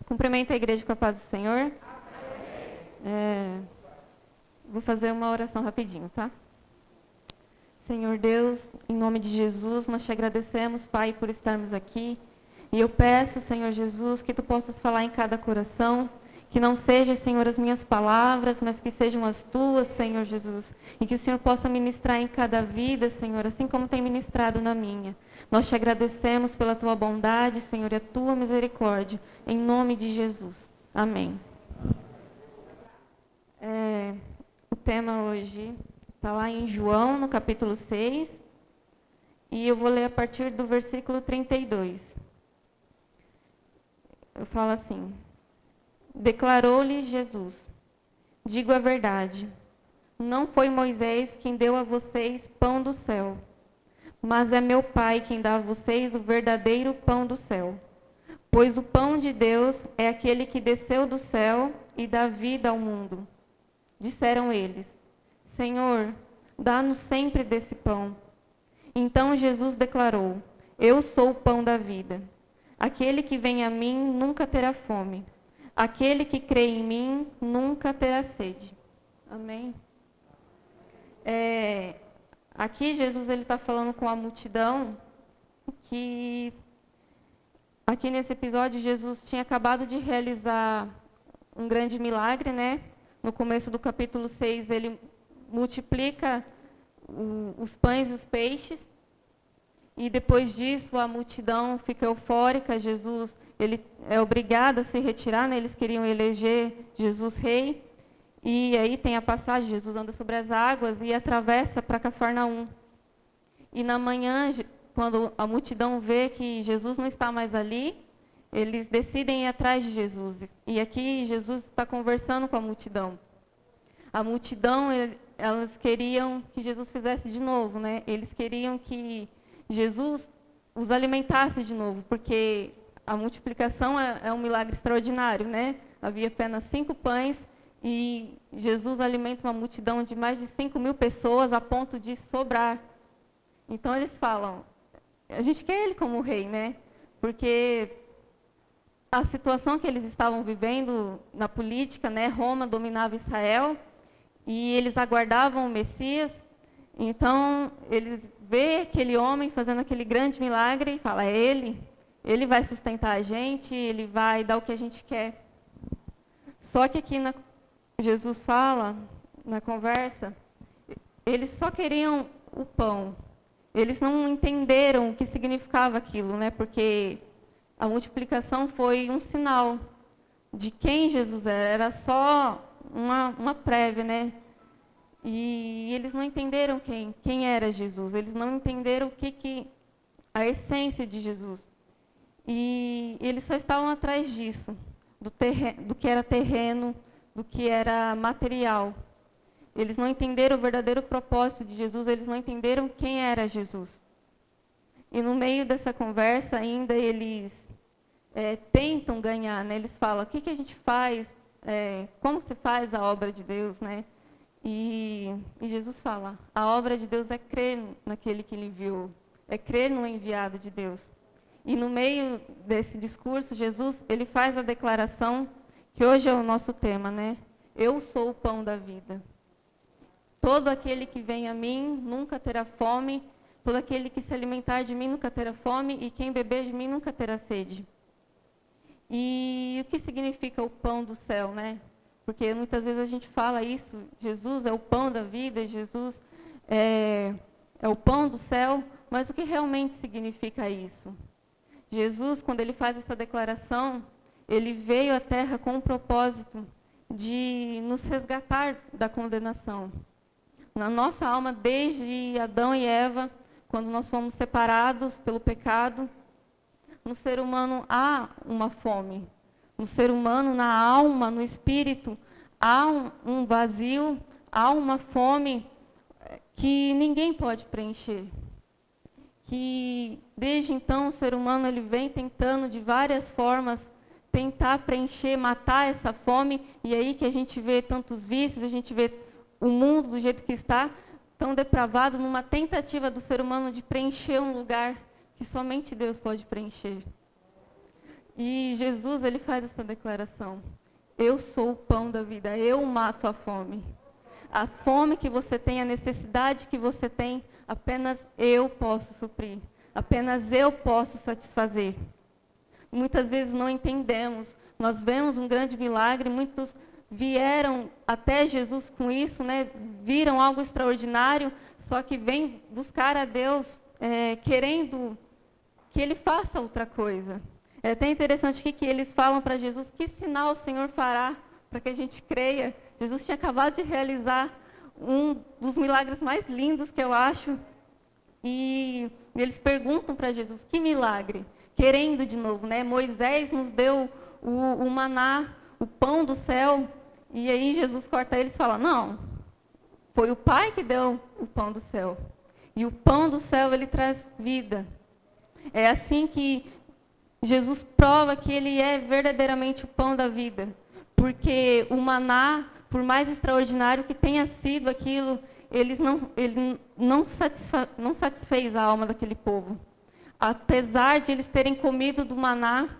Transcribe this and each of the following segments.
Cumprimento a igreja com a paz do Senhor. Vou fazer uma oração rapidinho, tá? Senhor Deus, em nome de Jesus, nós te agradecemos, Pai, por estarmos aqui. E eu peço, Senhor Jesus, que Tu possas falar em cada coração, que não sejam, Senhor, as minhas palavras, mas que sejam as Tuas, Senhor Jesus. E que o Senhor possa ministrar em cada vida, Senhor, assim como tem ministrado na minha. Nós te agradecemos pela Tua bondade, Senhor, e a Tua misericórdia, em nome de Jesus. Amém. O tema hoje está lá em João, no capítulo 6, e eu vou ler a partir do versículo 32. Eu falo assim: Declarou-lhes Jesus: Digo a verdade, não foi Moisés quem deu a vocês pão do céu, mas é meu Pai quem dá a vocês o verdadeiro pão do céu. Pois o pão de Deus é aquele que desceu do céu e dá vida ao mundo. Disseram eles: Senhor, dá-nos sempre desse pão. Então Jesus declarou: Eu sou o pão da vida. Aquele que vem a mim nunca terá fome. Aquele que crê em mim nunca terá sede. Amém? Aqui Jesus está falando com a multidão que... Aqui nesse episódio, Jesus tinha acabado de realizar um grande milagre, né? No começo do capítulo 6, ele multiplica os pães e os peixes. E depois disso, a multidão fica eufórica. Jesus, ele é obrigado a se retirar, né? Eles queriam eleger Jesus rei. E aí tem a passagem, Jesus anda sobre as águas e atravessa para Cafarnaum. E na manhã, quando a multidão vê que Jesus não está mais ali, eles decidem ir atrás de Jesus. E aqui Jesus está conversando com a multidão. A multidão, elas queriam que Jesus fizesse de novo, né? Eles queriam que Jesus os alimentasse de novo, porque a multiplicação é um milagre extraordinário, né? Havia apenas 5 pães e Jesus alimenta uma multidão de mais de 5.000 pessoas a ponto de sobrar. Então eles falam: a gente quer ele como rei, né? Porque a situação que eles estavam vivendo na política, né? Roma dominava Israel e eles aguardavam o Messias. Então eles veem aquele homem fazendo aquele grande milagre e falam: é ele vai sustentar a gente, ele vai dar o que a gente quer. Só que aqui Jesus fala, na conversa, eles só queriam o pão. Eles não entenderam o que significava aquilo, né? Porque a multiplicação foi um sinal de quem Jesus era só uma prévia, né? E eles não entenderam quem era Jesus, eles não entenderam a essência de Jesus. E eles só estavam atrás disso, do que era terreno, do que era material. Eles não entenderam o verdadeiro propósito de Jesus, eles não entenderam quem era Jesus. E no meio dessa conversa ainda eles tentam ganhar, né? Eles falam: o que a gente faz, como se faz a obra de Deus, né? E Jesus fala: a obra de Deus é crer naquele que Ele enviou, é crer no enviado de Deus. E no meio desse discurso, Jesus ele faz a declaração que hoje é o nosso tema, né? Eu sou o pão da vida. Todo aquele que vem a mim nunca terá fome, todo aquele que se alimentar de mim nunca terá fome, e quem beber de mim nunca terá sede. E o que significa o pão do céu, né? Porque muitas vezes a gente fala isso: Jesus é o pão da vida, Jesus é o pão do céu, mas o que realmente significa isso? Jesus, quando ele faz essa declaração, ele veio à Terra com o propósito de nos resgatar da condenação. Na nossa alma, desde Adão e Eva, quando nós fomos separados pelo pecado, no ser humano há uma fome. No ser humano, na alma, no espírito, há um vazio, há uma fome que ninguém pode preencher. Que desde então o ser humano ele vem tentando de várias formas tentar preencher, matar essa fome, e aí que a gente vê tantos vícios, a gente vê o mundo do jeito que está, tão depravado, numa tentativa do ser humano de preencher um lugar que somente Deus pode preencher. E Jesus, ele faz essa declaração: eu sou o pão da vida, eu mato a fome. A fome que você tem, a necessidade que você tem, apenas eu posso suprir. Apenas eu posso satisfazer. Muitas vezes não entendemos. Nós vemos um grande milagre, muitos vieram até Jesus com isso, né? Viram algo extraordinário, só que vêm buscar a Deus querendo que Ele faça outra coisa. É até interessante aqui que eles falam para Jesus: que sinal o Senhor fará para que a gente creia? Jesus tinha acabado de realizar um dos milagres mais lindos que eu acho. E eles perguntam para Jesus: que milagre? Querendo de novo, né? Moisés nos deu o maná, o pão do céu. E aí Jesus corta eles e fala: não, foi o Pai que deu o pão do céu. E o pão do céu, ele traz vida. É assim que Jesus prova que ele é verdadeiramente o pão da vida. Porque o maná, por mais extraordinário que tenha sido aquilo, ele não satisfez a alma daquele povo. Apesar de eles terem comido do maná,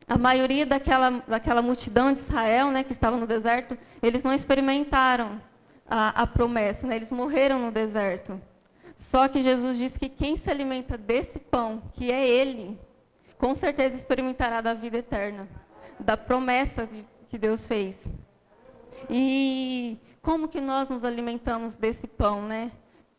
a maioria daquela multidão de Israel, né, que estava no deserto, eles não experimentaram a promessa, né, eles morreram no deserto. Só que Jesus diz que quem se alimenta desse pão, que é Ele, com certeza experimentará da vida eterna, da promessa que Deus fez. E como que nós nos alimentamos desse pão, né?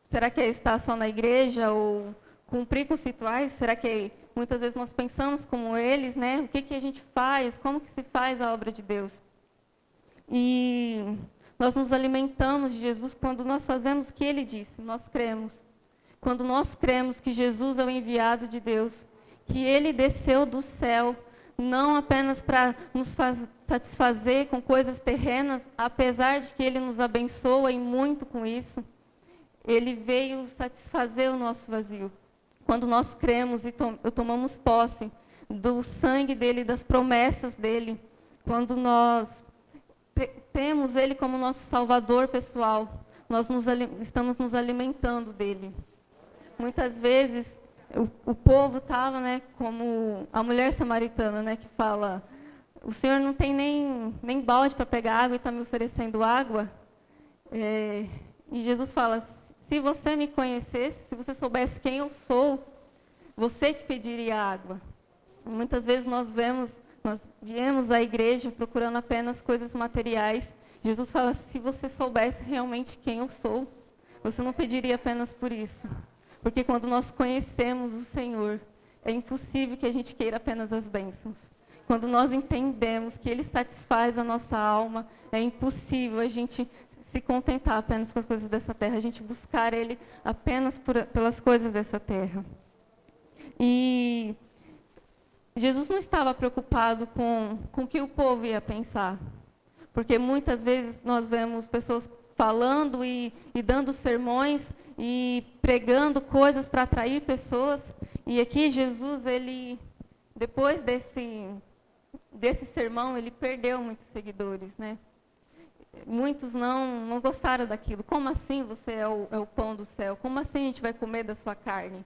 Será que é estar só na igreja ou cumprir com os rituais? Será que muitas vezes nós pensamos como eles, né? O que a gente faz? Como que se faz a obra de Deus? E nós nos alimentamos de Jesus quando nós fazemos o que Ele disse, nós cremos. Quando nós cremos que Jesus é o enviado de Deus, que Ele desceu do céu, não apenas para nos satisfazer com coisas terrenas, apesar de que Ele nos abençoa e muito com isso, Ele veio satisfazer o nosso vazio. Quando nós cremos e tomamos posse do sangue dEle, das promessas dEle, quando nós temos Ele como nosso Salvador pessoal, nós estamos nos alimentando dEle. Muitas vezes o povo estava, né, como a mulher samaritana, né, que fala: o Senhor não tem nem balde para pegar água e está me oferecendo água. E Jesus fala: se você me conhecesse, se você soubesse quem eu sou, você que pediria água. Muitas vezes nós viemos à igreja procurando apenas coisas materiais. Jesus fala: se você soubesse realmente quem eu sou, você não pediria apenas por isso. Porque quando nós conhecemos o Senhor, é impossível que a gente queira apenas as bênçãos. Quando nós entendemos que Ele satisfaz a nossa alma, é impossível a gente se contentar apenas com as coisas dessa terra, a gente buscar Ele apenas pelas coisas dessa terra. E Jesus não estava preocupado com o que o povo ia pensar. Porque muitas vezes nós vemos pessoas falando e dando sermões e pregando coisas para atrair pessoas. E aqui Jesus, ele, depois desse sermão, ele perdeu muitos seguidores, né? Muitos não gostaram daquilo. Como assim você é o pão do céu? Como assim a gente vai comer da sua carne?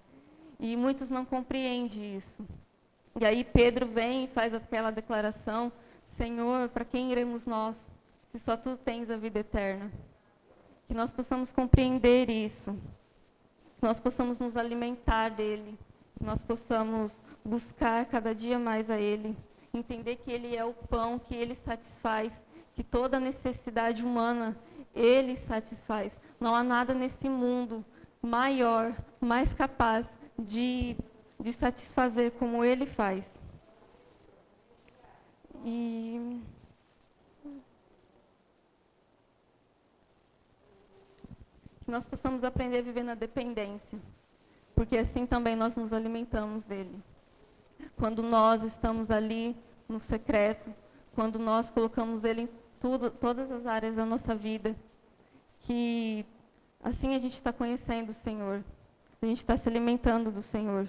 E muitos não compreendem isso. E aí Pedro vem e faz aquela declaração: Senhor, para quem iremos nós, se só Tu tens a vida eterna? Que nós possamos compreender isso, que nós possamos nos alimentar dEle, que nós possamos buscar cada dia mais a Ele, entender que Ele é o pão, que Ele satisfaz, que toda necessidade humana Ele satisfaz. Não há nada nesse mundo maior, mais capaz de satisfazer como Ele faz. E que nós possamos aprender a viver na dependência, porque assim também nós nos alimentamos dEle. Quando nós estamos ali no secreto, quando nós colocamos Ele em todas as áreas da nossa vida, que assim a gente está conhecendo o Senhor, a gente está se alimentando do Senhor.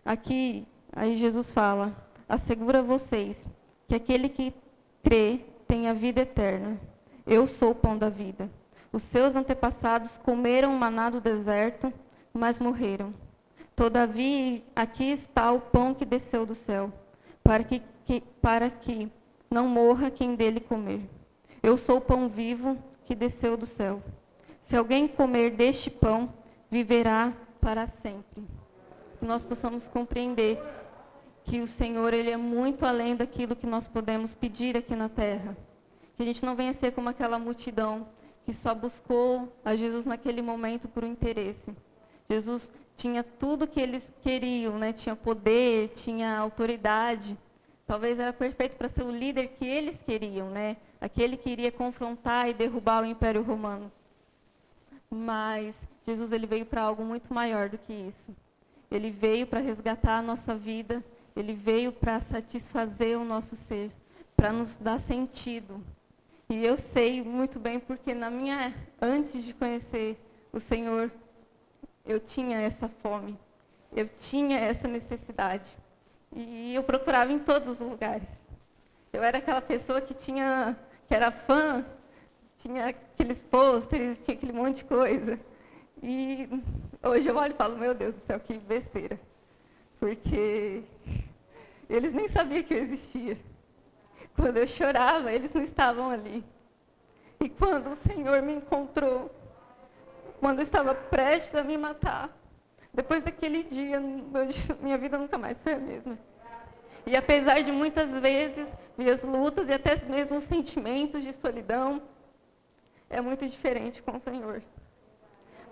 Aqui, aí Jesus fala: asseguro a vocês que aquele que crê tem a vida eterna. Eu sou o pão da vida. Os seus antepassados comeram o maná do deserto, mas morreram. Todavia, aqui está o pão que desceu do céu, para que não morra quem dele comer. Eu sou o pão vivo que desceu do céu. Se alguém comer deste pão, viverá para sempre. Que nós possamos compreender que o Senhor, Ele é muito além daquilo que nós podemos pedir aqui na terra. Que a gente não venha ser como aquela multidão que só buscou a Jesus naquele momento por um interesse. Jesus tinha tudo que eles queriam, né? Tinha poder, tinha autoridade. Talvez era perfeito para ser o líder que eles queriam, né? Aquele que iria confrontar e derrubar o Império Romano. Mas Jesus, ele veio para algo muito maior do que isso. Ele veio para resgatar a nossa vida. Ele veio para satisfazer o nosso ser, para nos dar sentido. E eu sei muito bem porque antes de conhecer o Senhor, eu tinha essa fome, eu tinha essa necessidade. E eu procurava em todos os lugares. Eu era aquela pessoa que era fã, tinha aqueles pôsteres, tinha aquele monte de coisa. E hoje eu olho e falo, meu Deus do céu, que besteira. Porque eles nem sabiam que eu existia. Quando eu chorava, eles não estavam ali. E quando o Senhor me encontrou, quando eu estava prestes a me matar, depois daquele dia, minha vida nunca mais foi a mesma. E apesar de muitas vezes, minhas lutas e até mesmo os sentimentos de solidão, é muito diferente com o Senhor.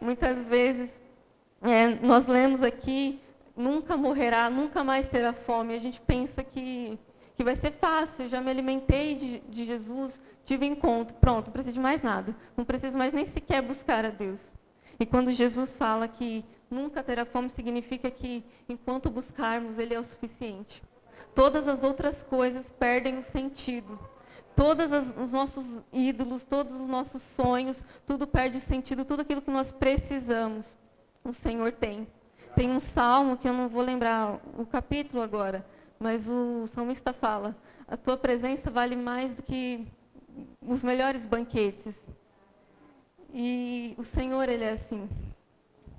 Muitas vezes, nós lemos aqui, nunca morrerá, nunca mais terá fome. A gente pensa que vai ser fácil, eu já me alimentei de Jesus, tive encontro, pronto, não preciso de mais nada. Não preciso mais nem sequer buscar a Deus. E quando Jesus fala que nunca terá fome, significa que enquanto buscarmos, Ele é o suficiente. Todas as outras coisas perdem o sentido. Todos os nossos ídolos, todos os nossos sonhos, tudo perde o sentido, tudo aquilo que nós precisamos, o Senhor tem. Tem um salmo, que eu não vou lembrar o capítulo agora, mas o salmista fala, a tua presença vale mais do que os melhores banquetes. E o Senhor, Ele é assim.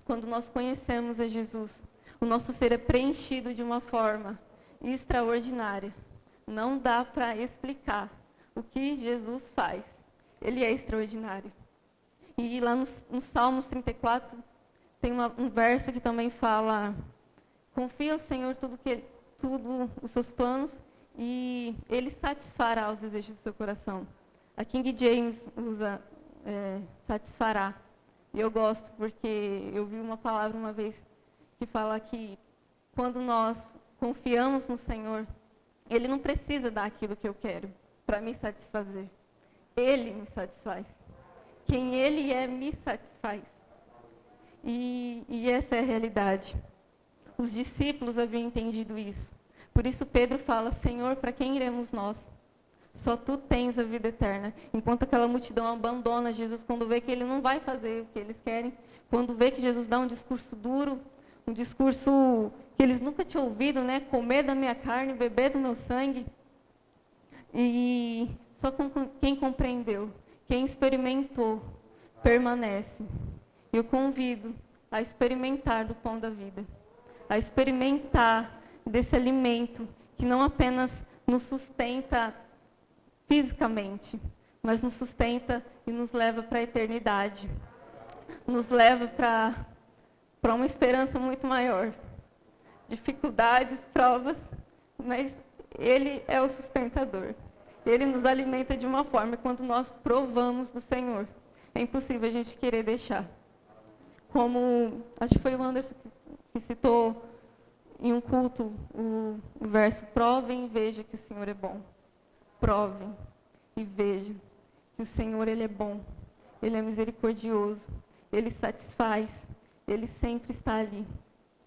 Quando nós conhecemos a Jesus, o nosso ser é preenchido de uma forma extraordinária. Não dá para explicar o que Jesus faz. Ele é extraordinário. E lá no Salmos 34, tem um verso que também fala, confia ao Senhor tudo os seus planos e Ele satisfará os desejos do seu coração. A King James usa satisfará. E eu gosto porque eu vi uma palavra uma vez que fala que quando nós confiamos no Senhor, Ele não precisa dar aquilo que eu quero para me satisfazer. Ele me satisfaz. Quem Ele é, me satisfaz. E essa é a realidade. Os discípulos haviam entendido isso. Por isso Pedro fala, Senhor, para quem iremos nós? Só Tu tens a vida eterna. Enquanto aquela multidão abandona Jesus, quando vê que Ele não vai fazer o que eles querem, quando vê que Jesus dá um discurso duro, um discurso que eles nunca tinham ouvido, né? Comer da minha carne, beber do meu sangue. E só quem compreendeu, quem experimentou, permanece. Eu convido a experimentar do pão da vida, a experimentar desse alimento que não apenas nos sustenta fisicamente, mas nos sustenta e nos leva para a eternidade, nos leva para uma esperança muito maior. Dificuldades, provas, mas Ele é o sustentador. Ele nos alimenta de uma forma, quando nós provamos do Senhor, é impossível a gente querer deixar. Como, acho que foi o Anderson que citou em um culto o verso, provem e vejam que o Senhor é bom. Provem e vejam que o Senhor, Ele é bom, Ele é misericordioso, Ele satisfaz, Ele sempre está ali.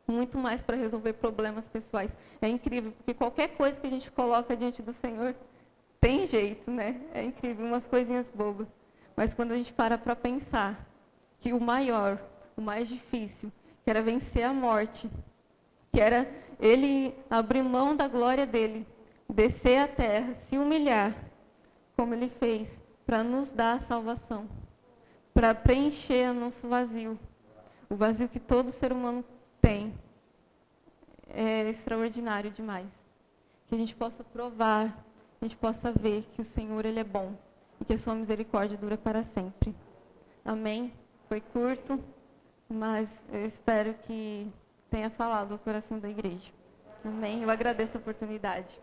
Muito mais para resolver problemas pessoais. É incrível, porque qualquer coisa que a gente coloca diante do Senhor, tem jeito, né? É incrível, umas coisinhas bobas. Mas quando a gente para pensar que o maior, o mais difícil, que era vencer a morte, que era Ele abrir mão da glória dEle, descer à terra, se humilhar, como Ele fez, para nos dar a salvação, para preencher o nosso vazio, o vazio que todo ser humano tem. É extraordinário demais. que a gente possa provar, que a gente possa ver que o Senhor, Ele é bom e que a sua misericórdia dura para sempre. Amém? Foi curto, mas eu espero que tenha falado ao coração da igreja. Amém? Eu agradeço a oportunidade.